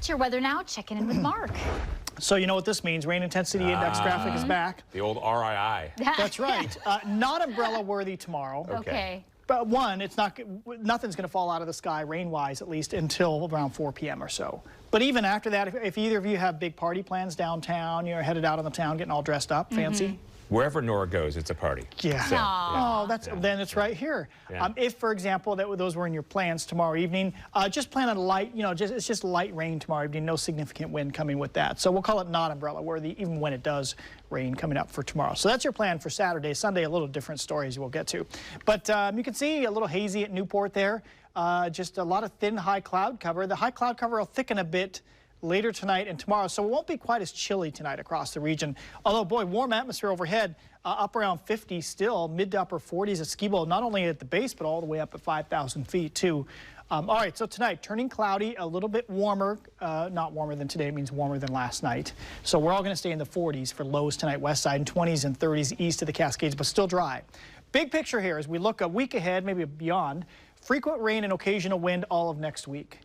To your weather now, checking in with Mark. So you know what this means. Rain intensity index graphic is back. The old RII. That's right. Not umbrella worthy tomorrow. Okay. But one, nothing's going to fall out of the sky, rain-wise at least, until around 4 p.m. or so. But even after that, if either of you have big party plans downtown, you're headed out on the town getting all dressed up, fancy. Wherever Nora goes, it's a party. Yeah. So, Oh, then it's right here. Yeah. If, for example, those were in your plans tomorrow evening, just plan on light, it's just light rain tomorrow evening, no significant wind coming with that. So we'll call it not umbrella worthy, even when it does rain coming up for tomorrow. So that's your plan for Saturday. Sunday, a little different stories we'll get to. But you can see a little hazy at Newport there. Just a lot of thin high cloud cover. The high cloud cover will thicken a bit later tonight and tomorrow, so it won't be quite as chilly tonight across the region. Although, boy, warm atmosphere overhead, up around 50 still, mid to upper 40s at Skibo, not only at the base, but all the way up at 5,000 feet, too. All right, so tonight, turning cloudy, a little bit warmer, not warmer than today, it means warmer than last night. So we're all going to stay in the 40s for lows tonight, west side, and 20s and 30s east of the Cascades, but still dry. Big picture here as we look a week ahead, maybe beyond, frequent rain and occasional wind all of next week.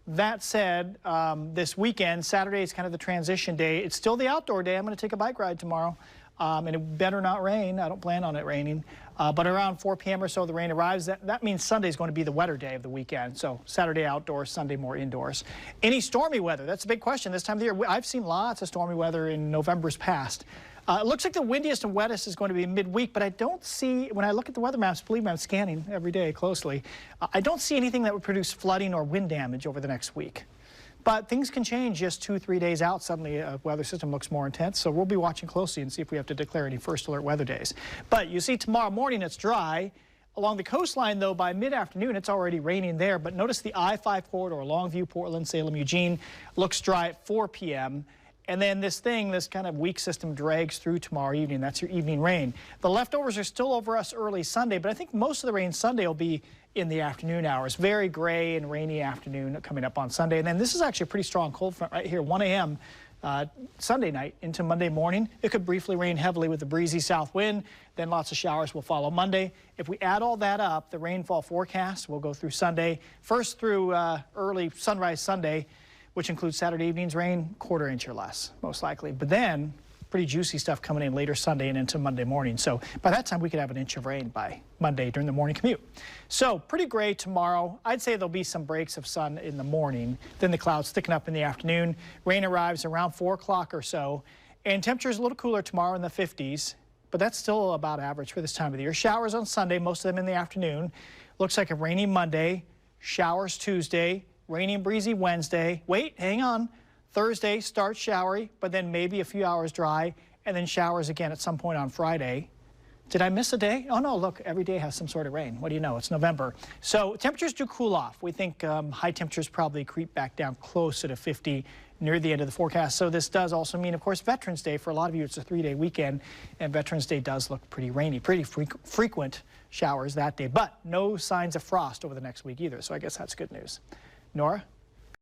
That said, this weekend, Saturday is kind of the transition day. It's still the outdoor day. I'm going to take a bike ride tomorrow, and it better not rain. I don't plan on it raining. But around 4 p.m. or so, the rain arrives. That means Sunday is going to be the wetter day of the weekend. So Saturday outdoors, Sunday more indoors. Any stormy weather? That's a big question this time of the year. I've seen lots of stormy weather in November's past. It looks like the windiest and wettest is going to be midweek, but I don't see, when I look at the weather maps, believe me, I'm scanning every day closely, I don't see anything that would produce flooding or wind damage over the next week. But things can change just 2-3 days out. Suddenly a weather system looks more intense, so we'll be watching closely and see if we have to declare any first alert weather days. But you see tomorrow morning it's dry. Along the coastline, though, by mid-afternoon, it's already raining there. But notice the I-5 corridor, Longview, Portland, Salem, Eugene, looks dry at 4 p.m. And then this kind of weak system drags through tomorrow evening. That's your evening rain. The leftovers are still over us early Sunday, but I think most of the rain Sunday will be in the afternoon hours. Very gray and rainy afternoon coming up on Sunday. And then this is actually a pretty strong cold front right here, 1 a.m. Sunday night into Monday morning. It could briefly rain heavily with a breezy south wind. Then lots of showers will follow Monday. If we add all that up, the rainfall forecast will go through Sunday, first through early sunrise Sunday, which includes Saturday evening's rain, 1/4 inch or less, most likely. But then, pretty juicy stuff coming in later Sunday and into Monday morning. So by that time, we could have 1 inch of rain by Monday during the morning commute. So pretty gray tomorrow. I'd say there'll be some breaks of sun in the morning. Then the clouds thicken up in the afternoon. Rain arrives around 4 o'clock or so. And temperatures a little cooler tomorrow in the 50s. But that's still about average for this time of the year. Showers on Sunday, most of them in the afternoon. Looks like a rainy Monday. Showers Tuesday. Rainy and breezy Wednesday. Wait, hang on. Thursday starts showery, but then maybe a few hours dry, and then showers again at some point on Friday. Did I miss a day? Oh, no, look, every day has some sort of rain. What do you know? It's November. So temperatures do cool off. We think high temperatures probably creep back down closer to 50 near the end of the forecast. So this does also mean, of course, Veterans Day. For a lot of you, it's a 3-day weekend, and Veterans Day does look pretty rainy, pretty frequent showers that day, but no signs of frost over the next week either. So I guess that's good news. Nora?